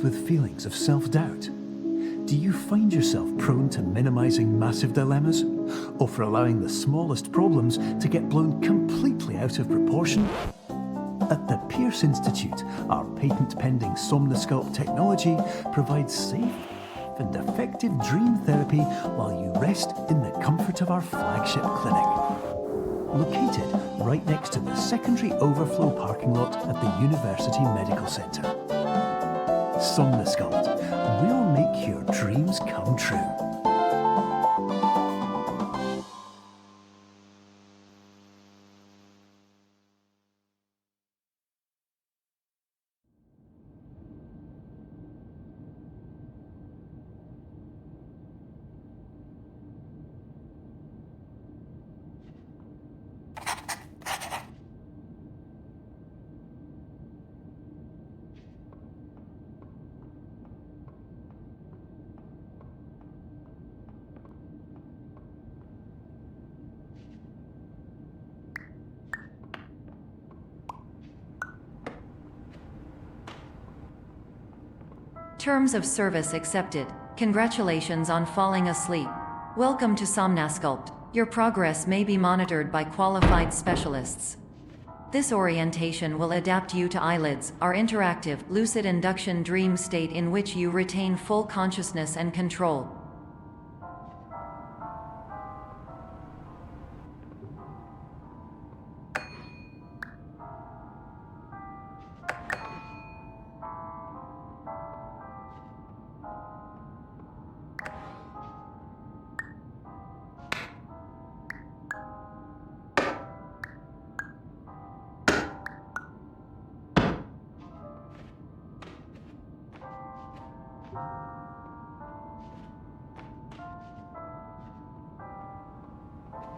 faced with feelings of self-doubt? Do you find yourself prone to minimizing massive dilemmas, or for allowing the smallest problems to get blown completely out of proportion? At the Pierce Institute, our patent-pending Somnosculpt technology provides safe and effective dream therapy while you rest in the comfort of our flagship clinic. Located right next to the secondary overflow parking lot at the University Medical Centre. Somnosculpt, we'll make your dreams come true. Terms of service accepted. Congratulations on falling asleep. Welcome to Somnosculpt. Your progress may be monitored by qualified specialists. This orientation will adapt you to eyelids, our interactive, lucid induction dream state in which you retain full consciousness and control.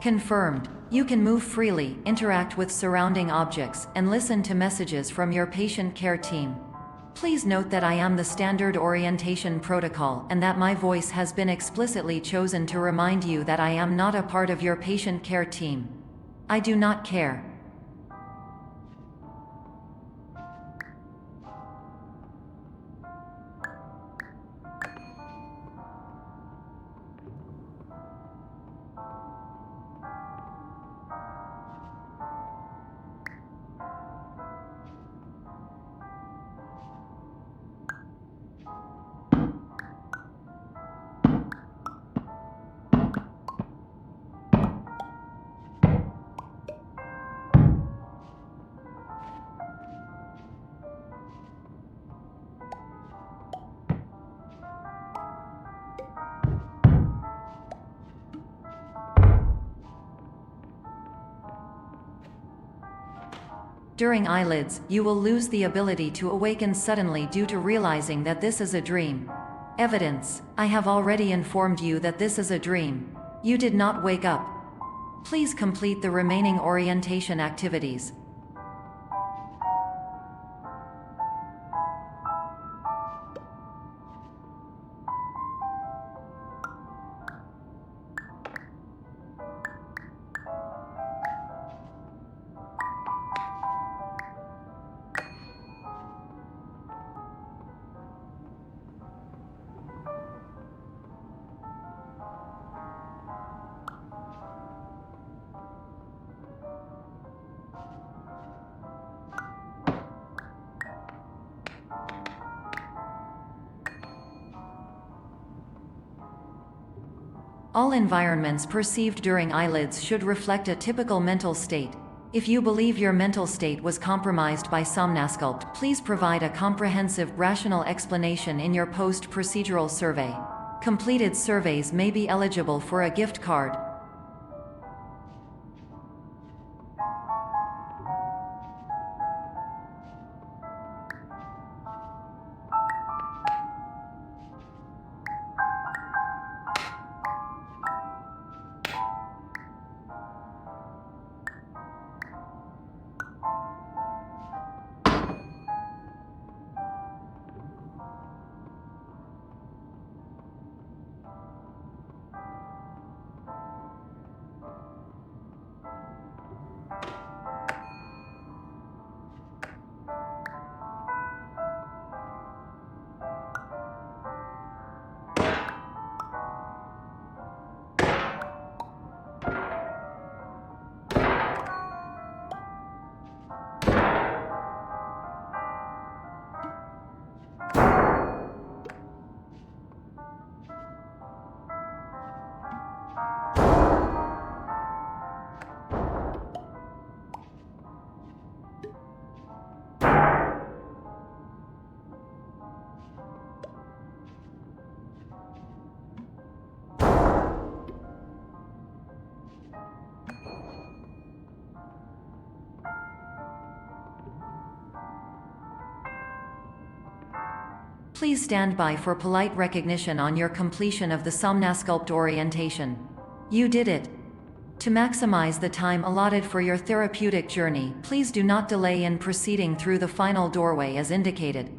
Confirmed. You can move freely, interact with surrounding objects, and listen to messages from your patient care team. Please note that I am the standard orientation protocol and that my voice has been explicitly chosen to remind you that I am not a part of your patient care team. I do not care. During eyelids, you will lose the ability to awaken suddenly due to realizing that this is a dream. Evidence: I have already informed you that this is a dream. You did not wake up. Please complete the remaining orientation activities. All environments perceived during eyelids should reflect a typical mental state. If you believe your mental state was compromised by Somnosculpt, please provide a comprehensive, rational explanation in your post-procedural survey. Completed surveys may be eligible for a gift card. Please stand by for polite recognition on your completion of the Somnasculpt orientation. You did it. To maximize the time allotted for your therapeutic journey, please do not delay in proceeding through the final doorway as indicated.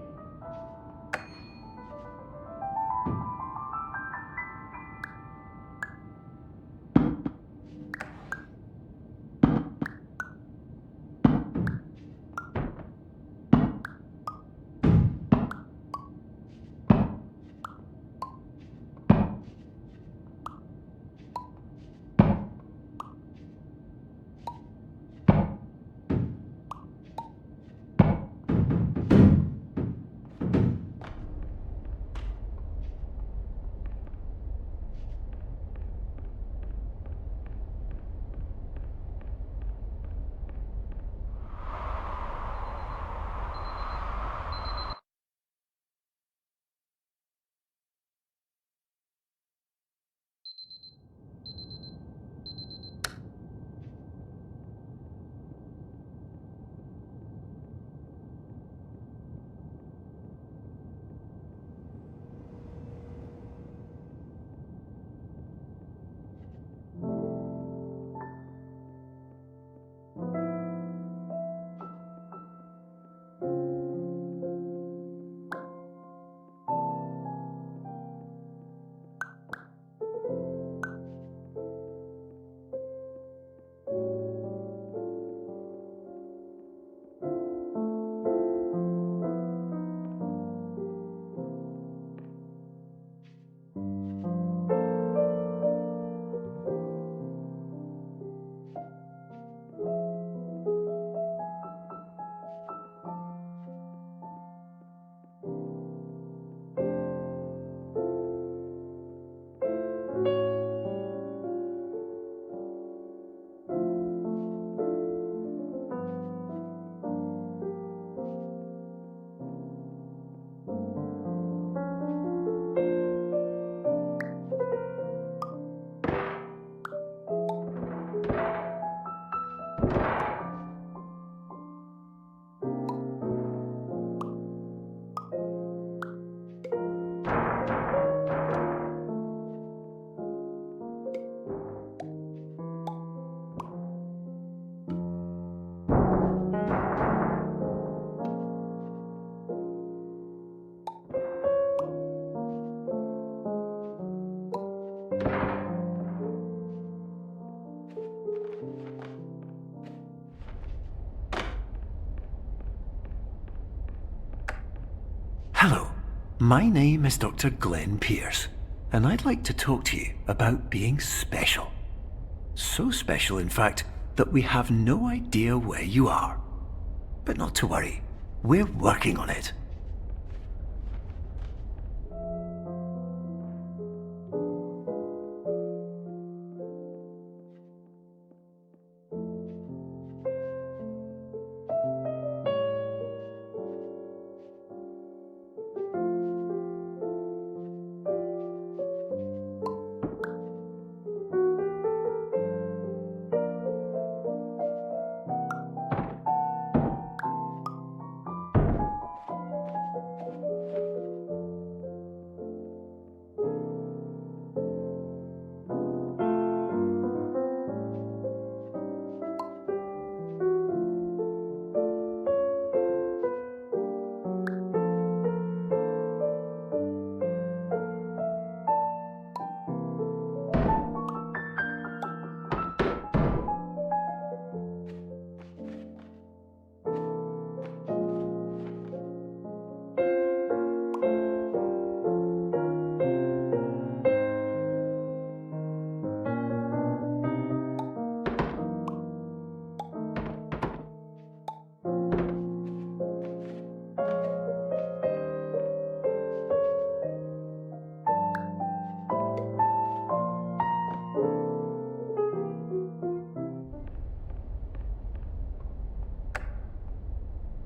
Hello, my name is Dr. Glenn Pierce, and I'd like to talk to you about being special. So special, in fact, that we have no idea where you are. But not to worry, we're working on it.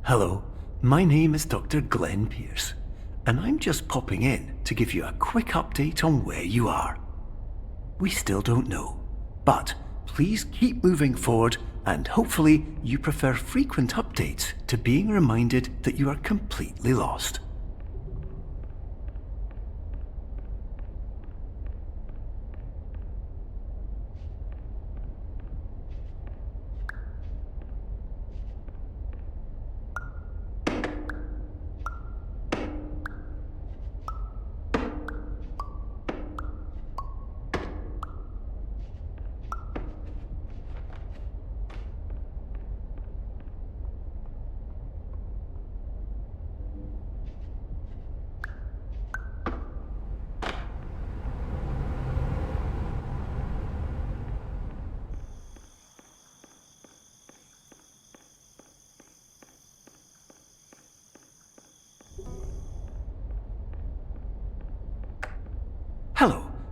Hello, my name is Dr. Glenn Pierce, and I'm just popping in to give you a quick update on where you are. We still don't know, but please keep moving forward, and hopefully you prefer frequent updates to being reminded that you are completely lost.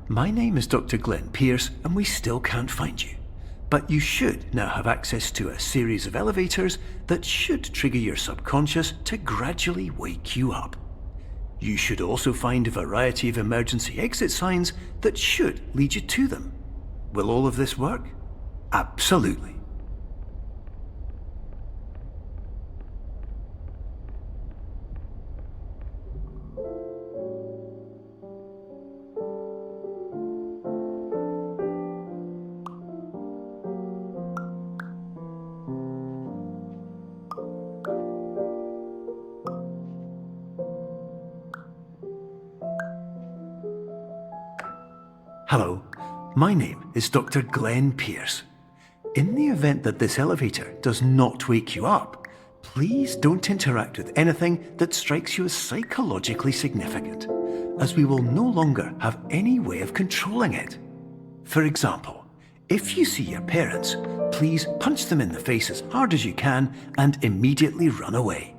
My name is Dr. Glenn Pierce, and we still can't find you. But you should now have access to a series of elevators that should trigger your subconscious to gradually wake you up. You should also find a variety of emergency exit signs that should lead you to them. Will all of this work? Absolutely. Hello, my name is Dr. Glenn Pierce. In the event that this elevator does not wake you up, please don't interact with anything that strikes you as psychologically significant, as we will no longer have any way of controlling it. For example, if you see your parents, please punch them in the face as hard as you can and immediately run away.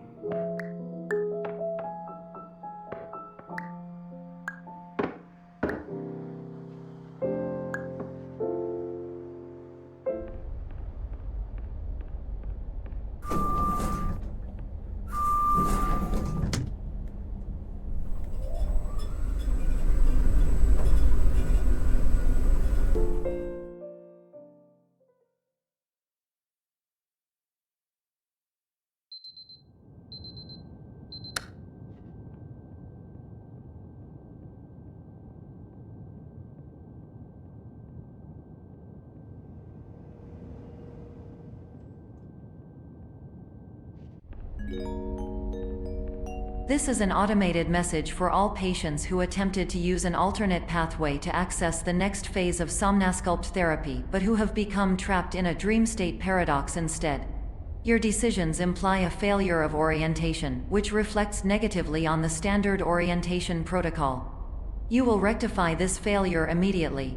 This is an automated message for all patients who attempted to use an alternate pathway to access the next phase of Somnasculpt therapy but who have become trapped in a dream state paradox instead. Your decisions imply a failure of orientation, which reflects negatively on the standard orientation protocol. You will rectify this failure immediately.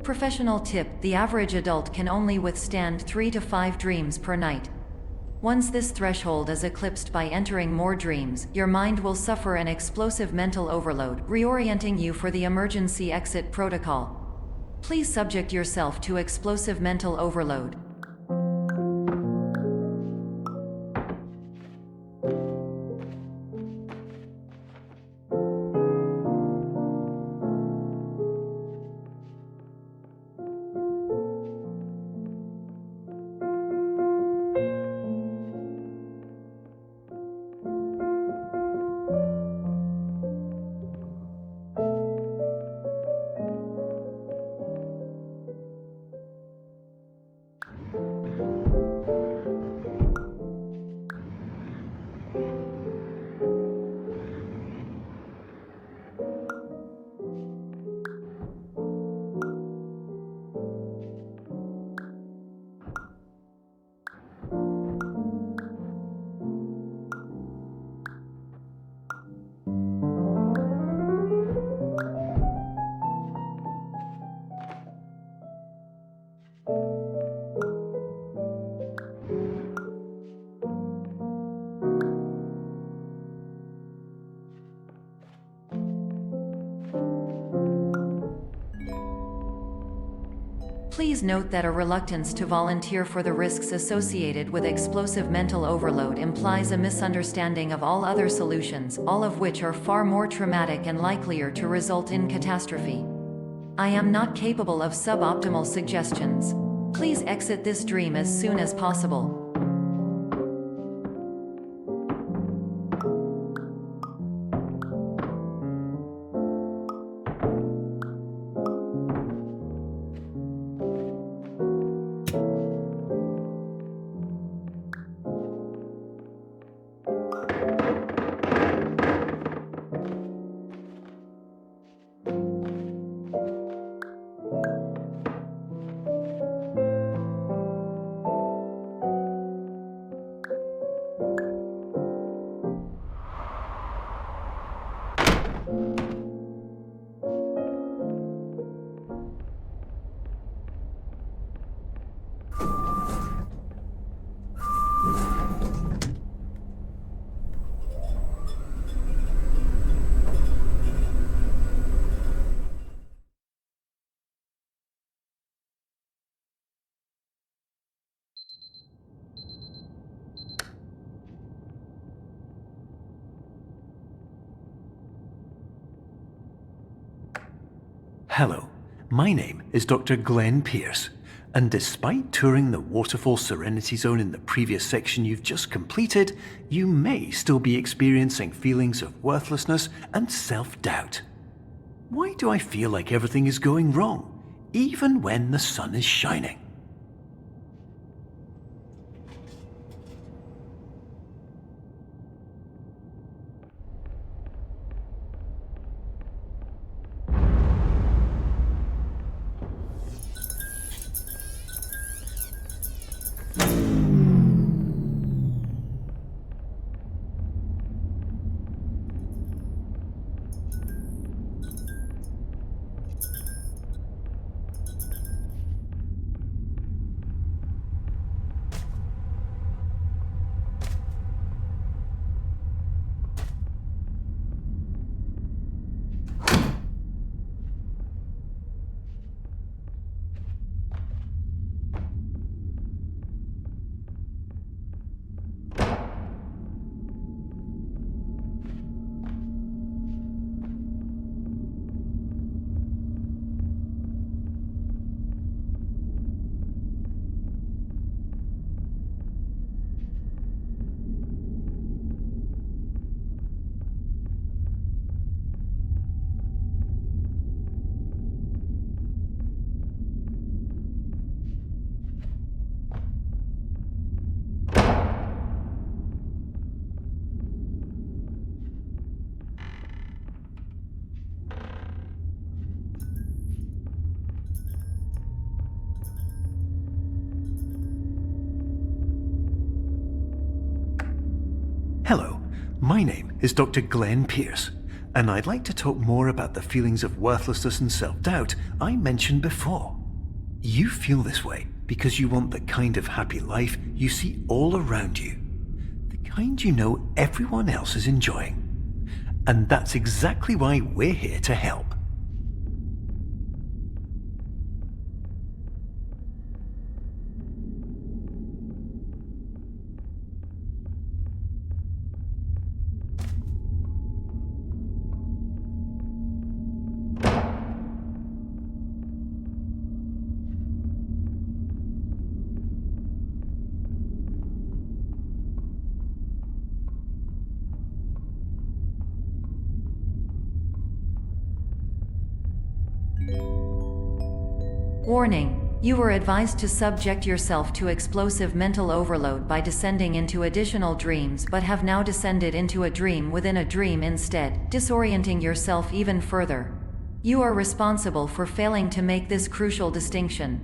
Professional tip: the average adult can only withstand 3 to 5 dreams per night. Once this threshold is eclipsed by entering more dreams, your mind will suffer an explosive mental overload, reorienting you for the emergency exit protocol. Please subject yourself to explosive mental overload. Please note that a reluctance to volunteer for the risks associated with explosive mental overload implies a misunderstanding of all other solutions, all of which are far more traumatic and likelier to result in catastrophe. I am not capable of suboptimal suggestions. Please exit this dream as soon as possible. Hello, my name is Dr. Glenn Pierce, and despite touring the Waterfall Serenity Zone in the previous section you've just completed, you may still be experiencing feelings of worthlessness and self-doubt. Why do I feel like everything is going wrong, even when the sun is shining? Hello, my name is Dr. Glenn Pierce, and I'd like to talk more about the feelings of worthlessness and self-doubt I mentioned before. You feel this way because you want the kind of happy life you see all around you, the kind you know everyone else is enjoying. And that's exactly why we're here to help. Warning: you were advised to subject yourself to explosive mental overload by descending into additional dreams, but have now descended into a dream within a dream instead, disorienting yourself even further. You are responsible for failing to make this crucial distinction.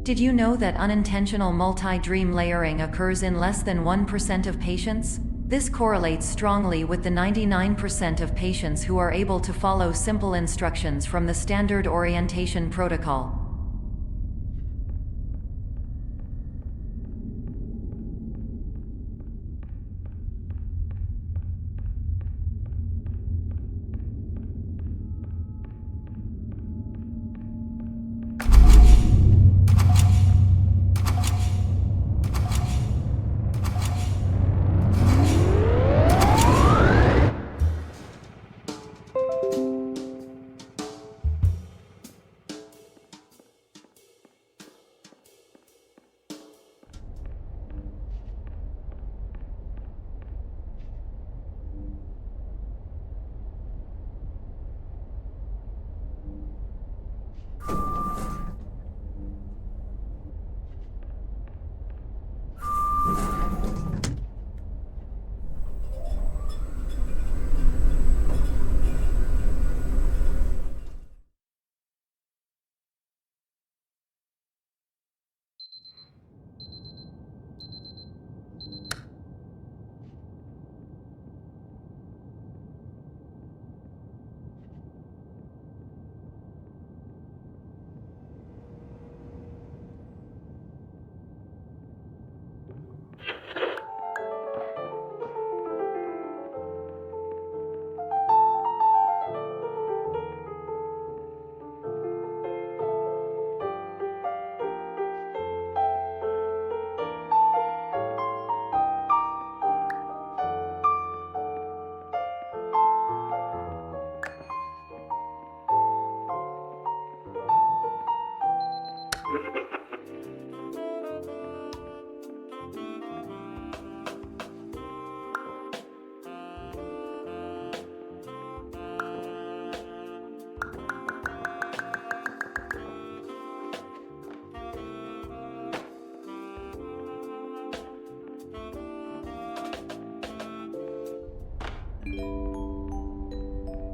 Did you know that unintentional multi-dream layering occurs in less than 1% of patients? This correlates strongly with the 99% of patients who are able to follow simple instructions from the standard orientation protocol.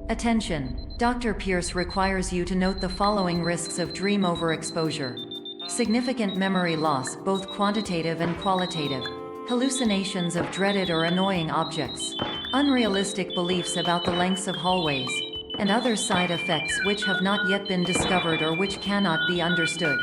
Attention! Dr. Pierce requires you to note the following risks of dream overexposure. Significant memory loss, both quantitative and qualitative. Hallucinations of dreaded or annoying objects. Unrealistic beliefs about the lengths of hallways. And other side effects which have not yet been discovered or which cannot be understood.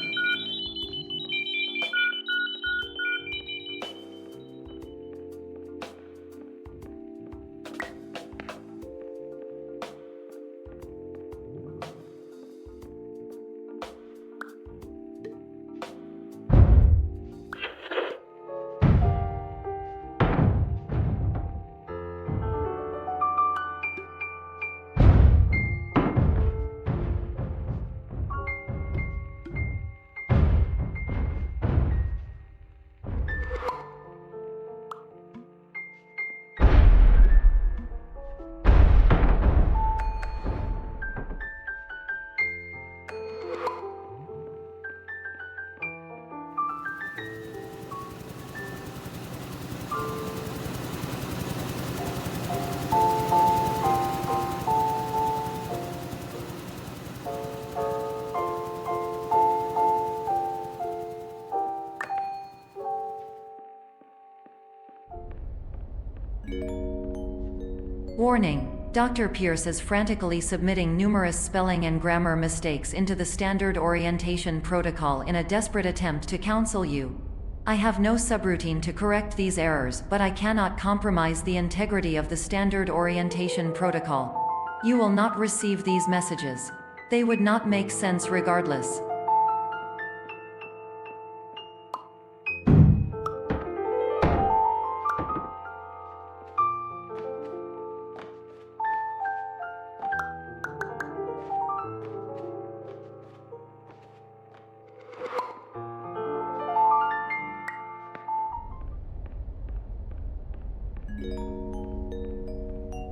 Warning: Dr. Pierce is frantically submitting numerous spelling and grammar mistakes into the standard orientation protocol in a desperate attempt to counsel you. I have no subroutine to correct these errors, but I cannot compromise the integrity of the standard orientation protocol. You will not receive these messages. They would not make sense regardless.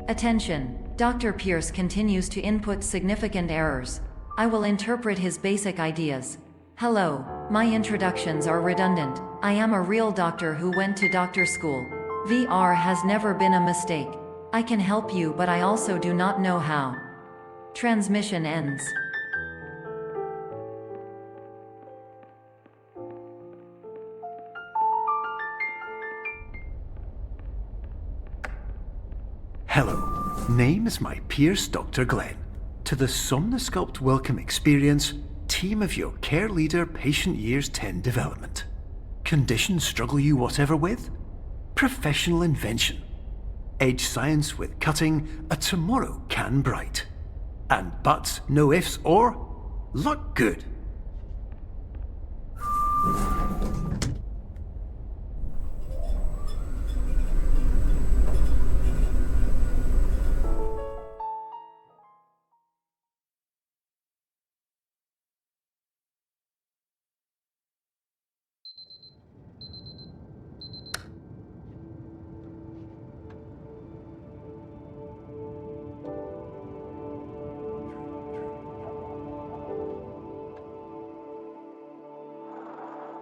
Attention! Dr. Pierce continues to input significant errors. I will interpret his basic ideas. Hello, my introductions are redundant. I am a real doctor who went to doctor school. VR has never been a mistake. I can help you, but I also do not know how. Transmission ends. Hello, name is my Pierce Dr. Glenn. To the Somnosculpt Welcome Experience, team of your care leader patient years 10 development. Conditions struggle you whatever with? Professional invention. Edge science with cutting, a tomorrow can bright. And buts, no ifs or luck good.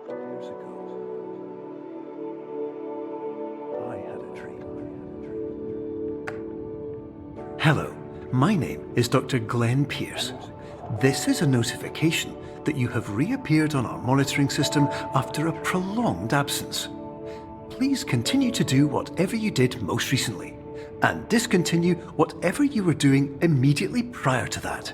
Years ago, I had a dream. Hello, my name is Dr. Glenn Pierce. This is a notification that you have reappeared on our monitoring system after a prolonged absence. Please continue to do whatever you did most recently, and discontinue whatever you were doing immediately prior to that.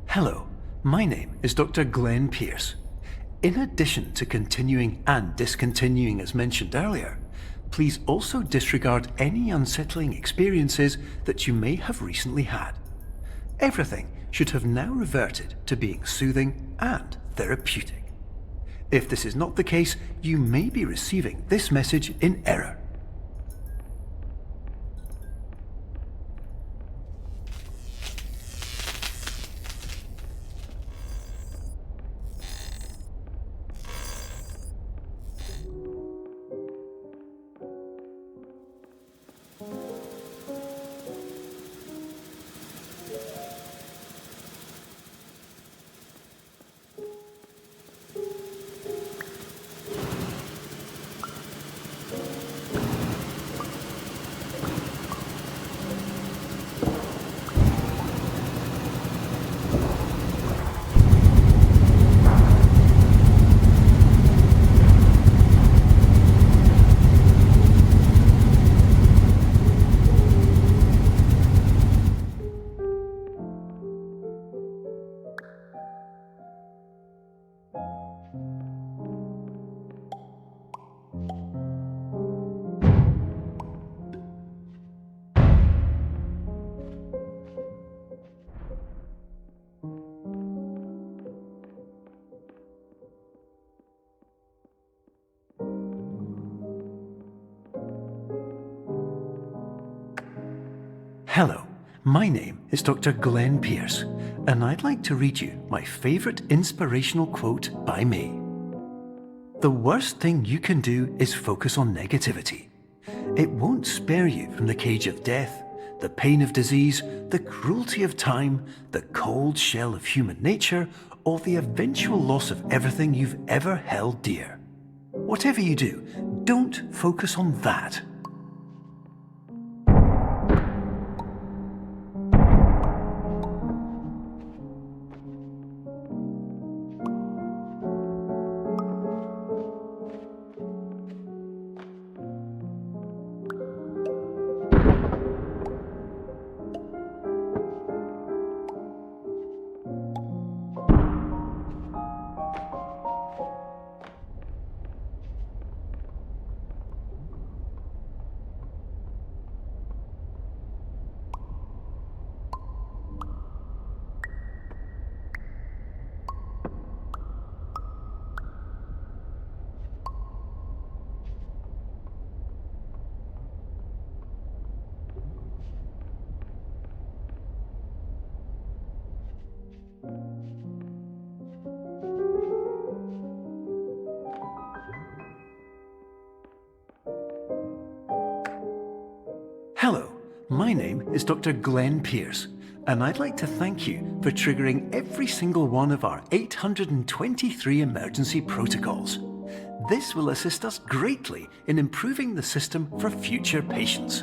Hello, my name is Dr. Glenn Pierce. In addition to continuing and discontinuing as mentioned earlier, please also disregard any unsettling experiences that you may have recently had. Everything should have now reverted to being soothing and therapeutic. If this is not the case, you may be receiving this message in error. Hello, my name is Dr. Glenn Pierce, and I'd like to read you my favourite inspirational quote by me. The worst thing you can do is focus on negativity. It won't spare you from the cage of death, the pain of disease, the cruelty of time, the cold shell of human nature, or the eventual loss of everything you've ever held dear. Whatever you do, don't focus on that. Hello, my name is Dr. Glenn Pierce, and I'd like to thank you for triggering every single one of our 823 emergency protocols. This will assist us greatly in improving the system for future patients.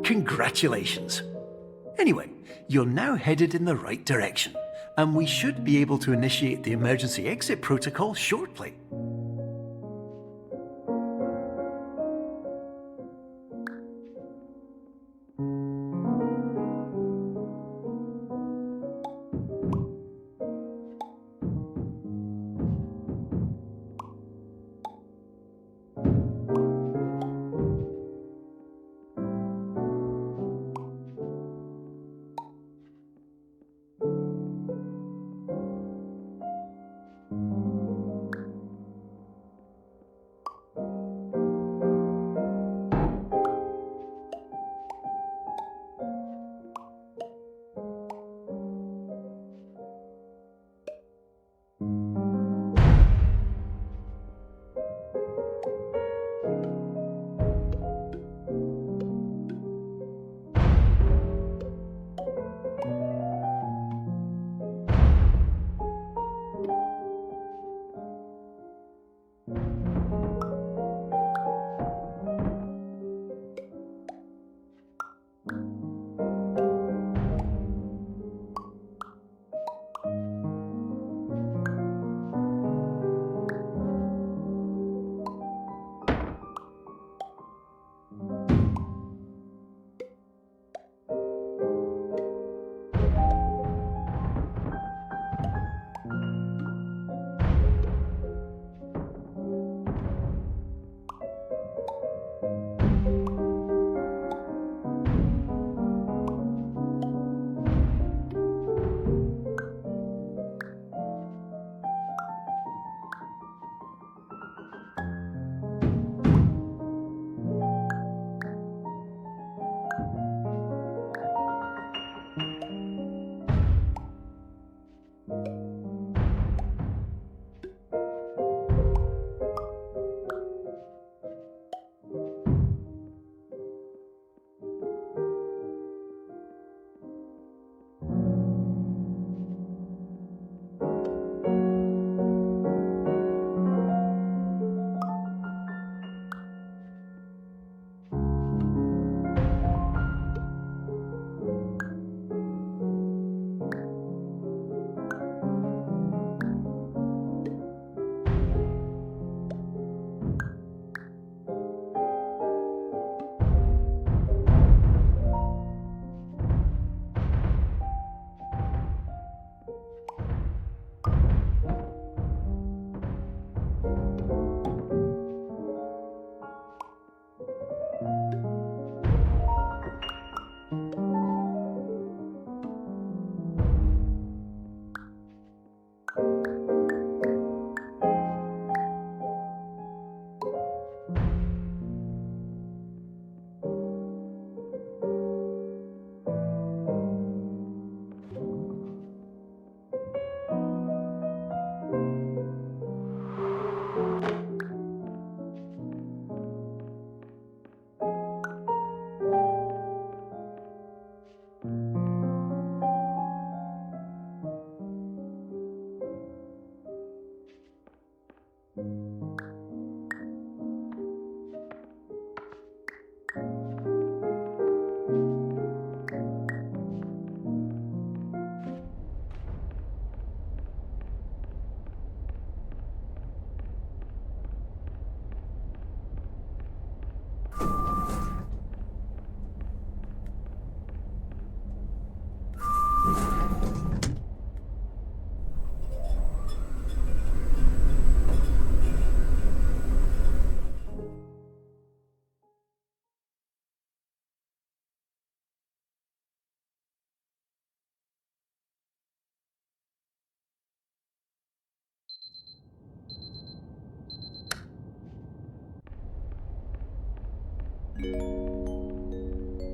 Congratulations! Anyway, you're now headed in the right direction, and we should be able to initiate the emergency exit protocol shortly.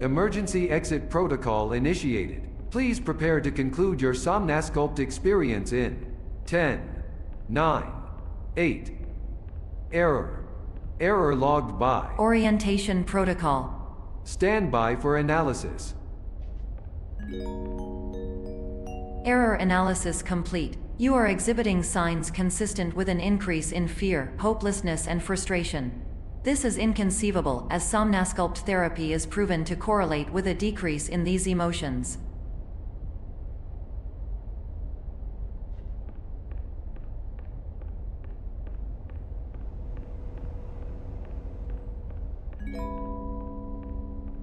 Emergency exit protocol initiated. Please prepare to conclude your Somnasculpt experience in 10, 9, 8. Error. Error logged by. Orientation protocol. Stand by for analysis. Error analysis complete. You are exhibiting signs consistent with an increase in fear, hopelessness, and frustration. This is inconceivable, as Somnasculpt therapy is proven to correlate with a decrease in these emotions.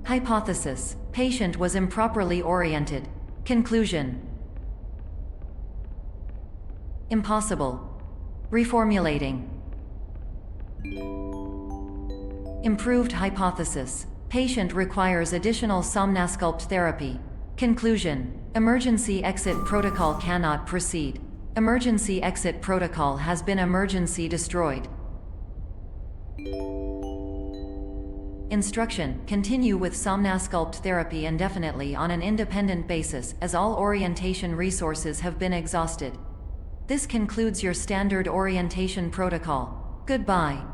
Hypothesis: patient was improperly oriented. Conclusion: impossible. Reformulating. Improved hypothesis: patient requires additional Somnasculpt therapy. Conclusion: emergency exit protocol cannot proceed. Emergency exit protocol has been emergency destroyed. Instruction: continue with Somnasculpt therapy indefinitely on an independent basis, as all orientation resources have been exhausted. This concludes your standard orientation protocol. Goodbye.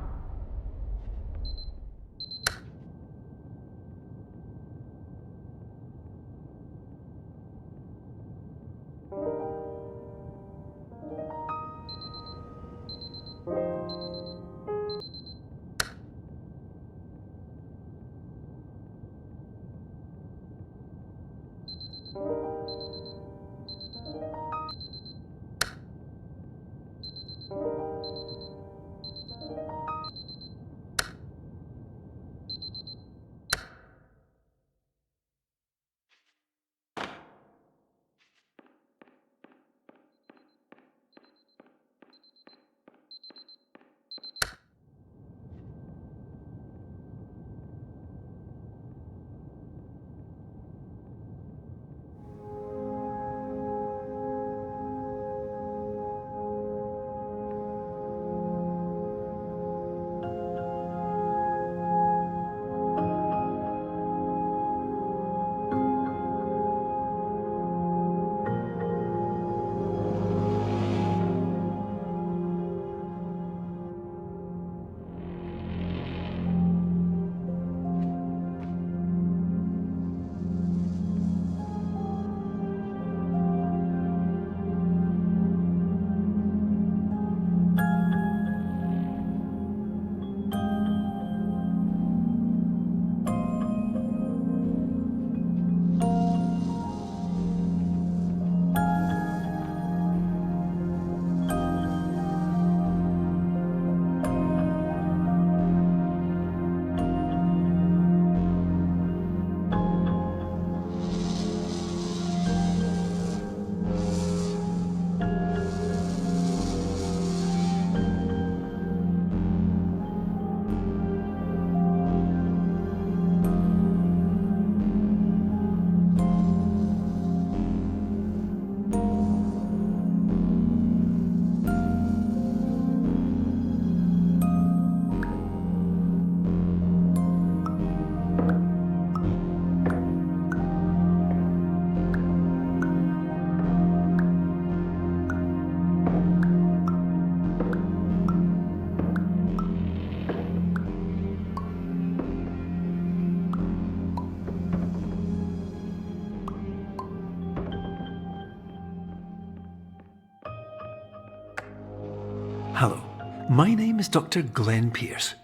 Hello, my name is Dr. Glenn Pierce.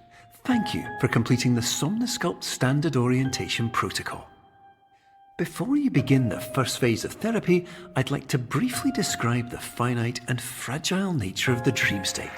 Thank you for completing the Somnasculpt Standard Orientation Protocol. Before you begin the first phase of therapy, I'd like to briefly describe the finite and fragile nature of the dream state.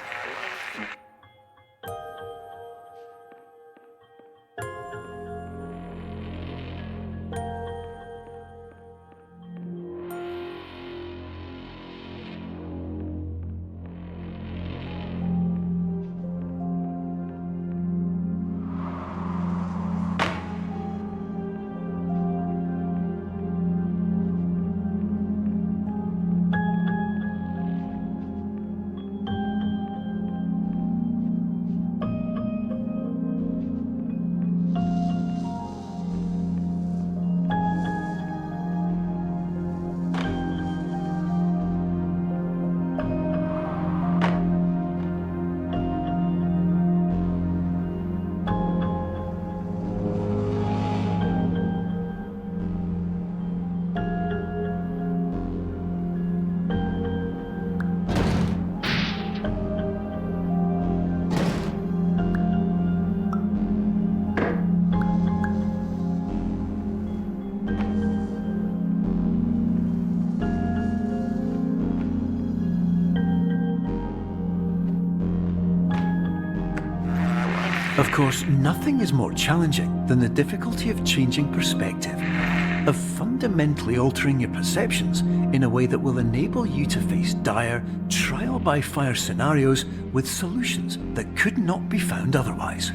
Of course, nothing is more challenging than the difficulty of changing perspective, of fundamentally altering your perceptions in a way that will enable you to face dire, trial-by-fire scenarios with solutions that could not be found otherwise.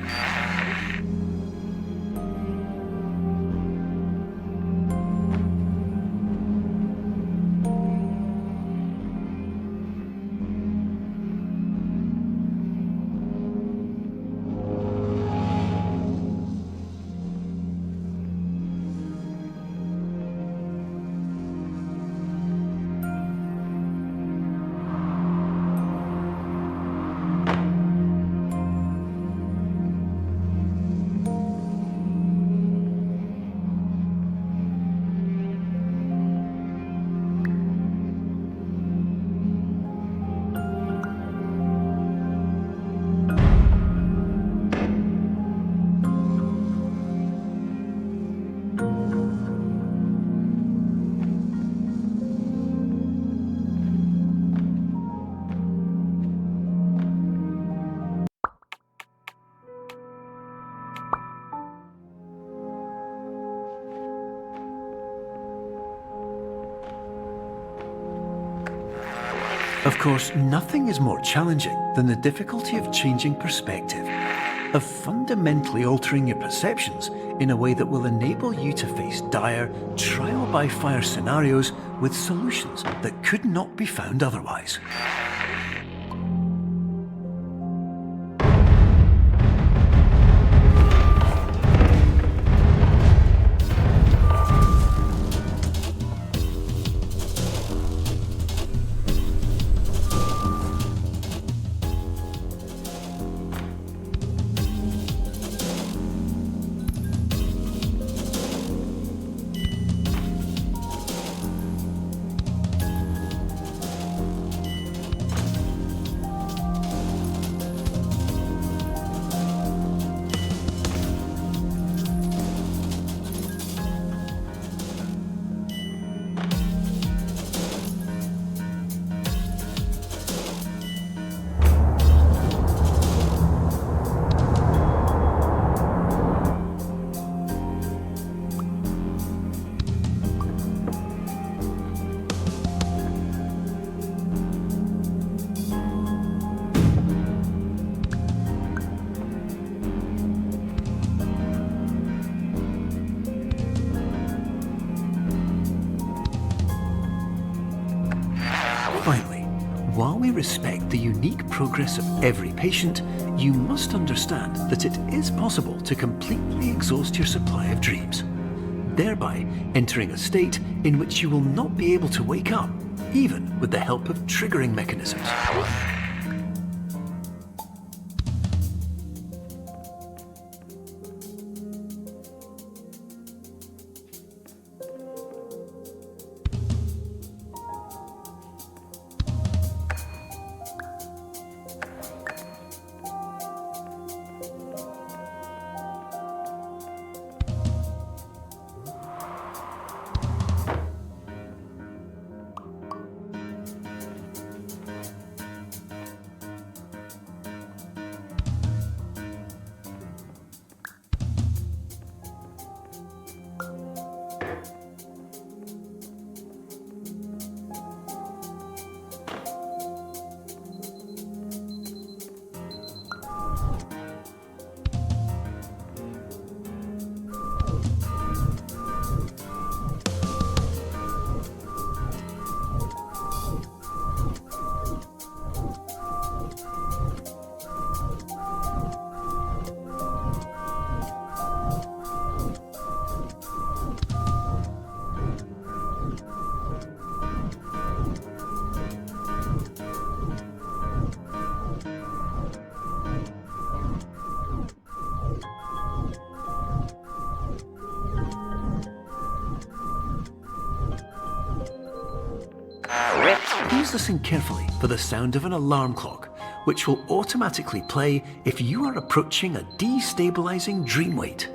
Of course, nothing is more challenging than the difficulty of changing perspective, of fundamentally altering your perceptions in a way that will enable you to face dire, trial-by-fire scenarios with solutions that could not be found otherwise. Finally, while we respect the unique progress of every patient, you must understand that it is possible to completely exhaust your supply of dreams, thereby entering a state in which you will not be able to wake up, even with the help of triggering mechanisms. Please listen carefully for the sound of an alarm clock, which will automatically play if you are approaching a destabilizing dream weight.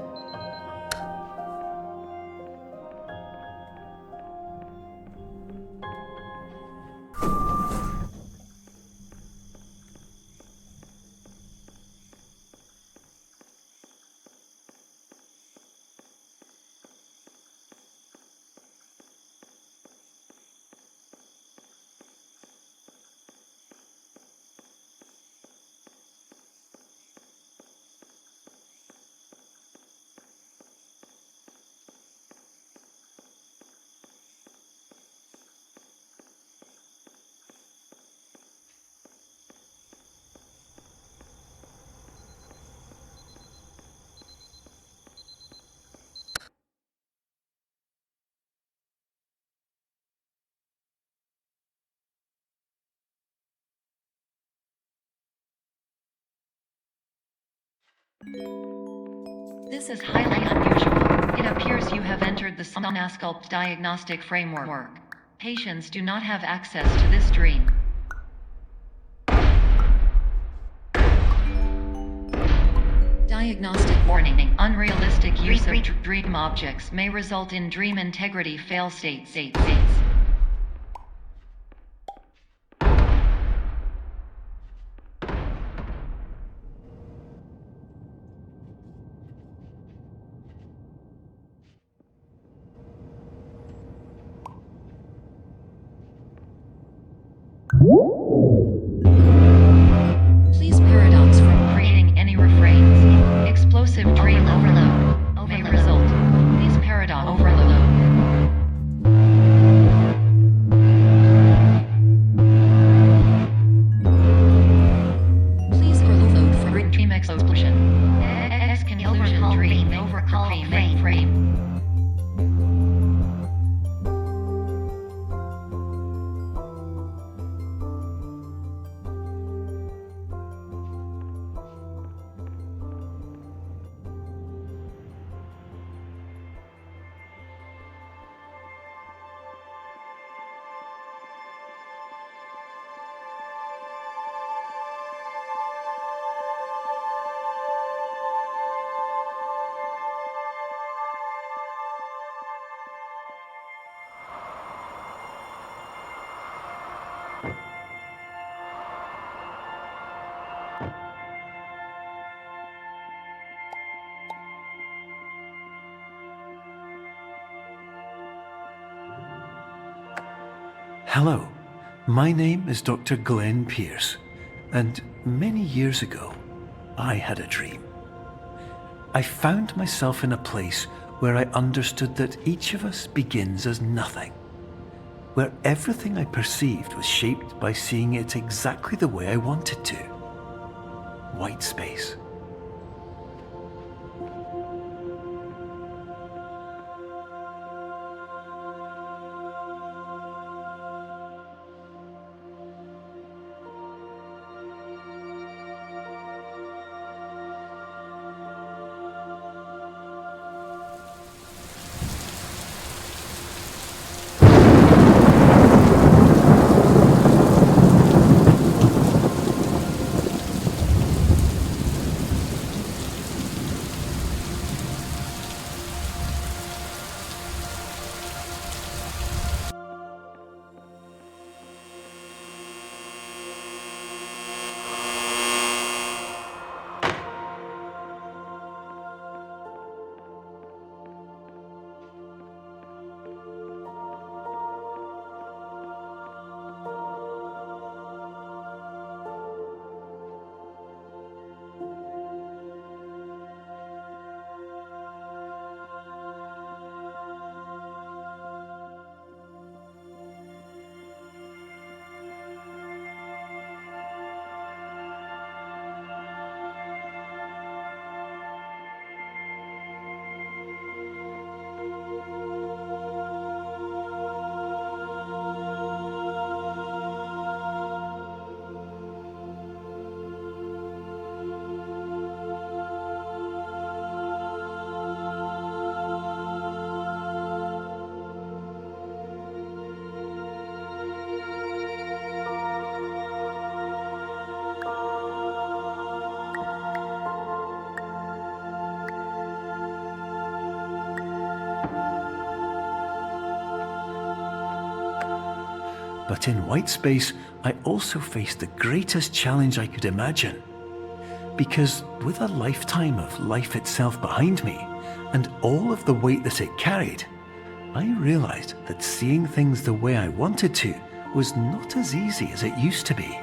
This is highly unusual. It appears you have entered the Somnasculpt diagnostic framework. Patients do not have access to this dream. Diagnostic warning. Unrealistic use of dream objects may result in dream integrity fail states. Please paradox from creating any refrains. Explosive dream overload may result. Please paradox overload. Please overload for dream explosion. Conclusion dream overcall frame. Hello, my name is Dr. Glenn Pierce, and many years ago, I had a dream. I found myself in a place where I understood that each of us begins as nothing, where everything I perceived was shaped by seeing it exactly the way I wanted to. White space. But in white space, I also faced the greatest challenge I could imagine. Because with a lifetime of life itself behind me, and all of the weight that it carried, I realized that seeing things the way I wanted to was not as easy as it used to be.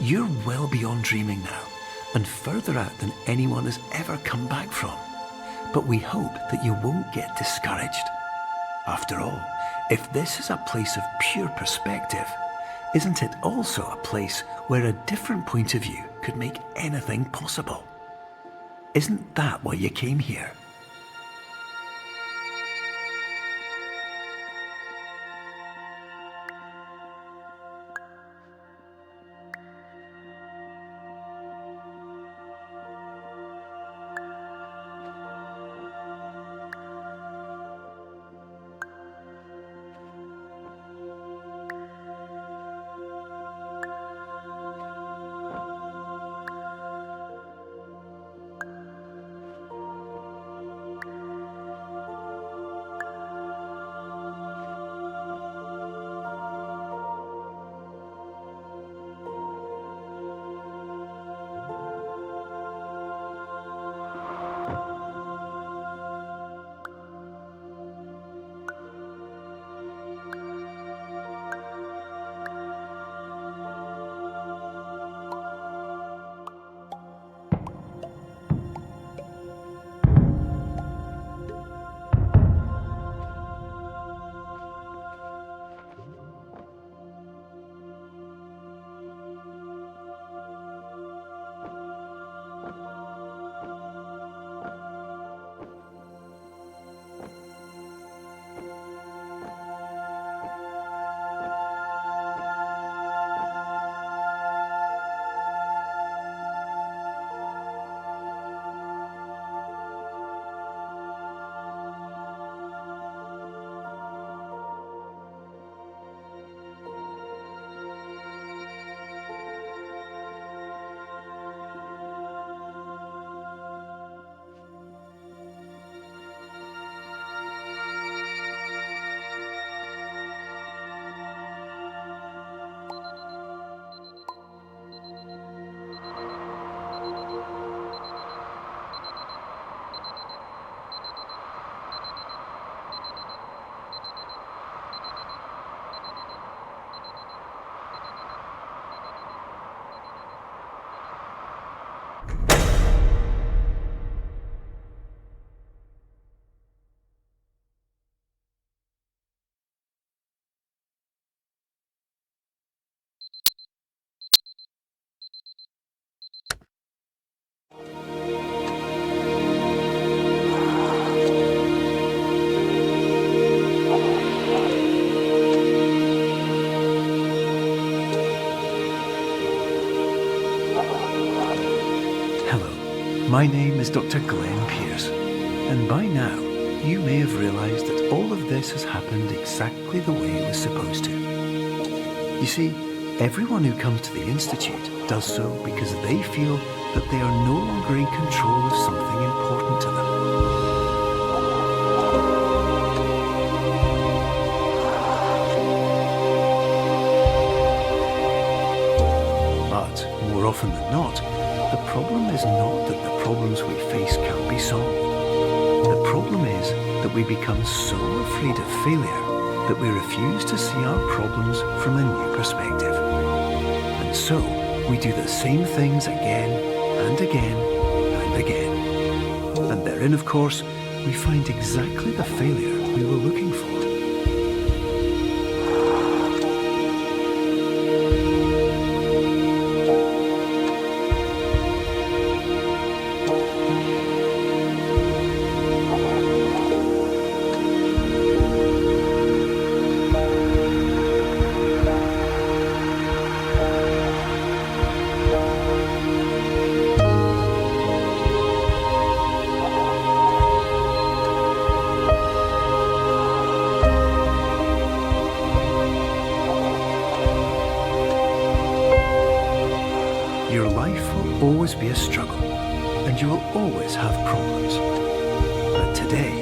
You're well beyond dreaming now, and further out than anyone has ever come back from. But we hope that you won't get discouraged. After all, if this is a place of pure perspective, isn't it also a place where a different point of view could make anything possible? Isn't that why you came here? My name is Dr. Glenn Pierce, and by now you may have realised that all of this has happened exactly the way it was supposed to. You see, everyone who comes to the Institute does so because they feel that they are no longer in control of something important to them. But more often than not, the problem is not that the problems we face can't be solved. The problem is that we become so afraid of failure that we refuse to see our problems from a new perspective. And so, we do the same things again and again and again. And therein, of course, we find exactly the failure we were looking for. Always be a struggle, and you will always have problems. But today,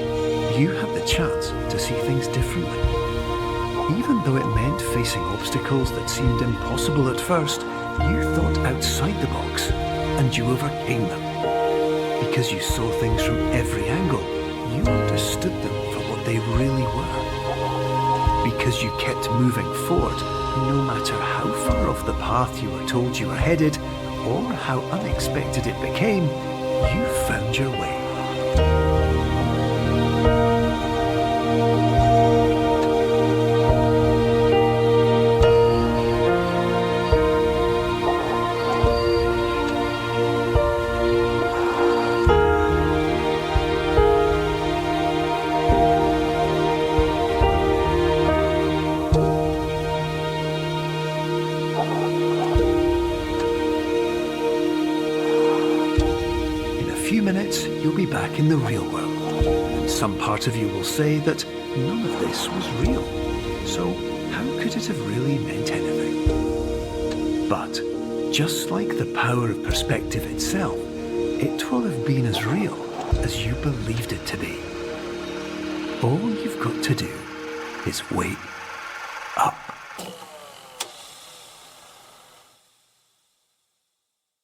you have the chance to see things differently. Even though it meant facing obstacles that seemed impossible at first, you thought outside the box, and you overcame them. Because you saw things from every angle, you understood them for what they really were. because you kept moving forward, no matter how far off the path you were told you were headed, or how unexpected it became, you found your way. You'll be back in the real world, and some part of you will say that none of this was real, so how could it have really meant anything? But just like the power of perspective itself, it will have been as real as you believed it to be. All you've got to do is wait up.